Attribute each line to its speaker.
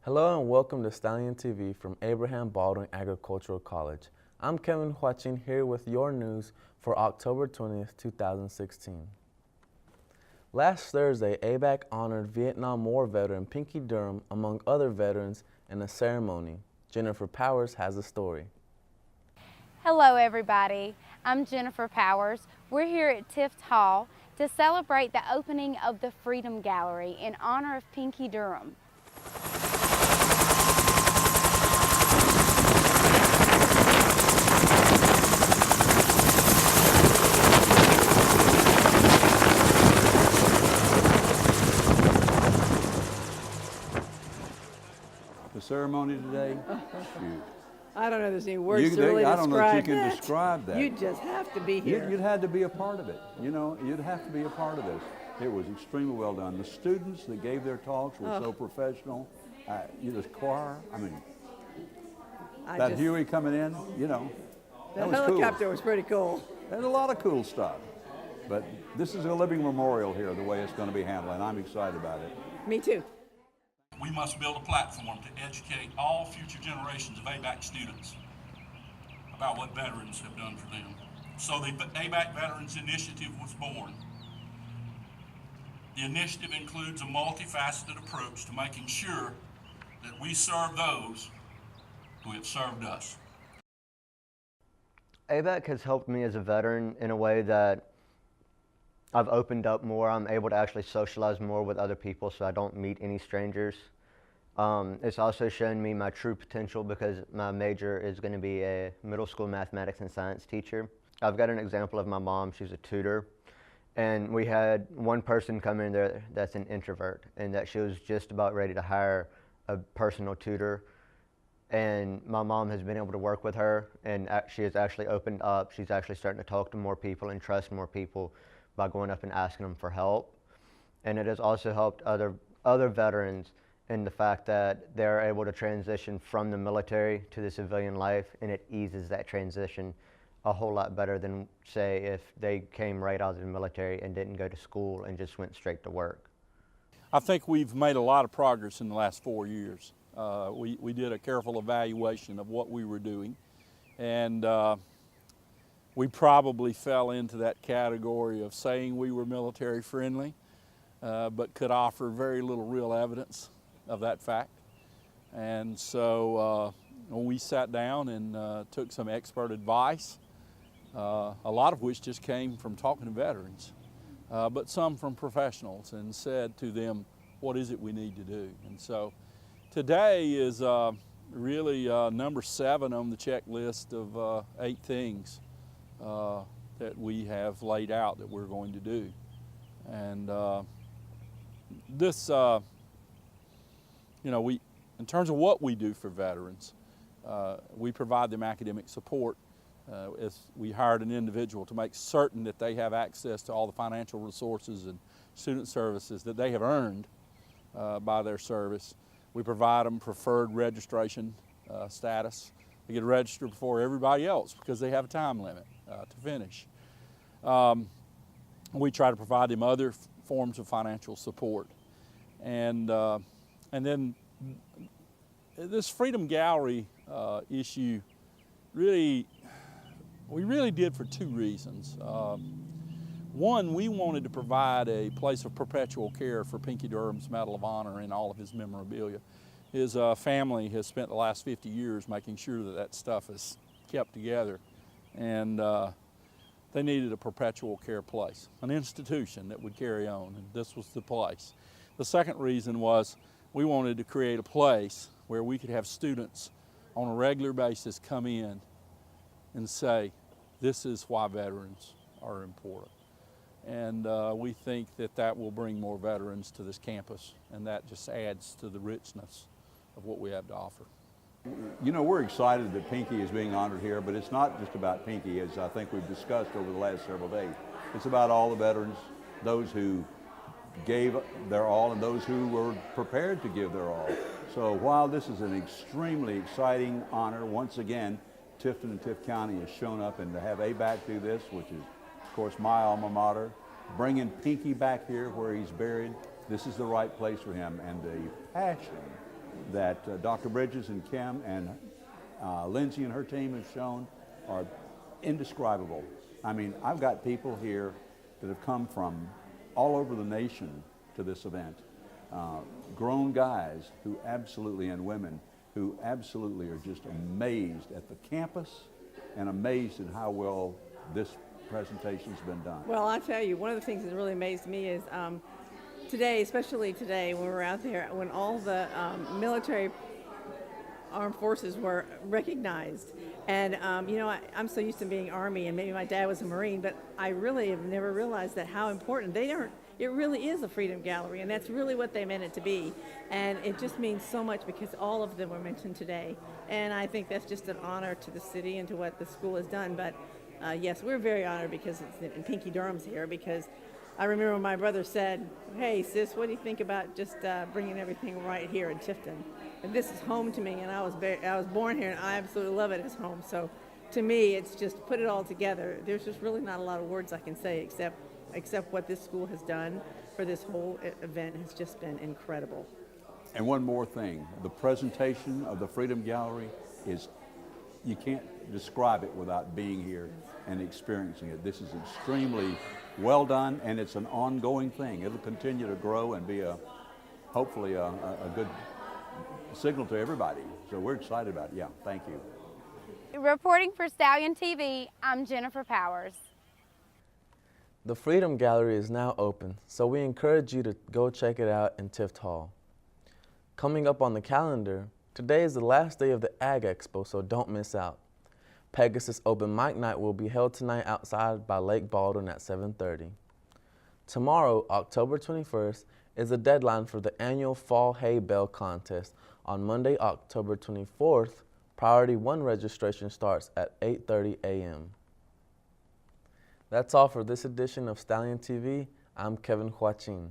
Speaker 1: Hello and welcome to Stallion TV from Abraham Baldwin Agricultural College. I'm Kevin Huachin here with your news for October 20th, 2016. Last Thursday, ABAC honored Vietnam War veteran Pinky Durham among other veterans in a ceremony. Jennifer Powers has the story.
Speaker 2: Hello everybody, I'm Jennifer Powers. We're here at Tift Hall to celebrate the opening of the Freedom Gallery in honor of Pinky Durham.
Speaker 3: The ceremony today? Shoot.
Speaker 4: I don't know if there's any words to really
Speaker 3: I don't know if you
Speaker 4: describe
Speaker 3: can describe that.
Speaker 4: You just have to be here.
Speaker 3: You'd had to be a part of it. You know, you'd have to be a part of this. It was extremely well done. The students that gave their talks were so professional. The choir, I mean, Huey coming in, you know, that was
Speaker 4: helicopter
Speaker 3: cool.
Speaker 4: was pretty cool.
Speaker 3: There's a lot of cool stuff. But this is a living memorial here, the way it's going to be handled, and I'm excited about it.
Speaker 4: Me too.
Speaker 5: We must build a platform to educate all future generations of ABAC students about what veterans have done for them. So the ABAC Veterans Initiative was born. The initiative includes a multifaceted approach to making sure that we serve those who have served us.
Speaker 6: ABAC has helped me as a veteran in a way that I've opened up more. I'm able to actually socialize more with other people so I don't meet any strangers. It's also shown me my true potential because my major is going to be a middle school mathematics and science teacher. I've got an example of my mom. She's a tutor. And we had one person come in there that's an introvert, and that she was just about ready to hire a personal tutor. And my mom has been able to work with her, and she has actually opened up. She's actually starting to talk to more people and trust more people by going up and asking them for help. And it has also helped other veterans in the fact that they're able to transition from the military to the civilian life, and it eases that transition a whole lot better than, say, if they came right out of the military and didn't go to school and just went straight to work.
Speaker 7: I think we've made a lot of progress in the last 4 years. We did a careful evaluation of what we were doing, and we probably fell into that category of saying we were military friendly, but could offer very little real evidence of that fact. And so when we sat down and took some expert advice, a lot of which just came from talking to veterans, but some from professionals, and said to them, what is it we need to do? And so today is really number 7 on the checklist of 8 things that we have laid out that we're going to do. And this, you know, in terms of what we do for veterans, we provide them academic support. As we hired an individual to make certain that they have access to all the financial resources and student services that they have earned by their service. We provide them preferred registration status. They get registered before everybody else because they have a time limit to finish. We try to provide them other forms of financial support. And then this Freedom Gallery issue we really did for 2 reasons. One, we wanted to provide a place of perpetual care for Pinky Durham's Medal of Honor and all of his memorabilia. His family has spent the last 50 years making sure that that stuff is kept together, and they needed a perpetual care place, an institution that would carry on, and this was the place. The second reason was we wanted to create a place where we could have students on a regular basis come in and say, this is why veterans are important. And we think that that will bring more veterans to this campus, and that just adds to the richness of what we have to offer.
Speaker 3: You know, we're excited that Pinky is being honored here, but it's not just about Pinky, as I think we've discussed over the last several days. It's about all the veterans, those who gave their all and those who were prepared to give their all. So while this is an extremely exciting honor, once again, Tifton and Tift County has shown up, and to have ABAC do this, which is, of course, my alma mater, bringing Pinky back here where he's buried, this is the right place for him, and the passion that Dr. Bridges and Kim and Lindsay and her team have shown are indescribable. I mean, I've got people here that have come from all over the nation to this event. Grown guys who absolutely, and women who absolutely are just amazed at the campus and amazed at how well this presentation's been done.
Speaker 4: Well, I'll tell you, one of the things that really amazed me is today, especially today when we were out there, when all the military armed forces were recognized. And, you know, I'm so used to being Army, and maybe my dad was a Marine, but I really have never realized that how important it really is a Freedom Gallery, and that's really what they meant it to be. And it just means so much because all of them were mentioned today. And I think that's just an honor to the city and to what the school has done. But yes, we're very honored because and Pinky Durham's here, because I remember when my brother said, "Hey sis, what do you think about just bringing everything right here in Tifton?" And this is home to me, and I was born here, and I absolutely love it as home. So to me, it's just put it all together. There's just really not a lot of words I can say except what this school has done for this whole event has just been incredible.
Speaker 3: And one more thing, the presentation of the Freedom Gallery is, you can't describe it without being here and experiencing it. This is extremely well done, and it's an ongoing thing. It'll continue to grow and be hopefully a good signal to everybody. So we're excited about it. Yeah, thank you.
Speaker 2: Reporting for Stallion TV, I'm Jennifer Powers.
Speaker 1: The Freedom Gallery is now open, so we encourage you to go check it out in Tift Hall. Coming up on the calendar, today is the last day of the Ag Expo, so don't miss out. Pegasus Open Mic Night will be held tonight outside by Lake Baldwin at 7:30. Tomorrow, October 21st, is the deadline for the annual Fall Hay Bale Contest. On Monday, October 24th, Priority 1 registration starts at 8:30 a.m. That's all for this edition of Stallion TV. I'm Kevin Huachin.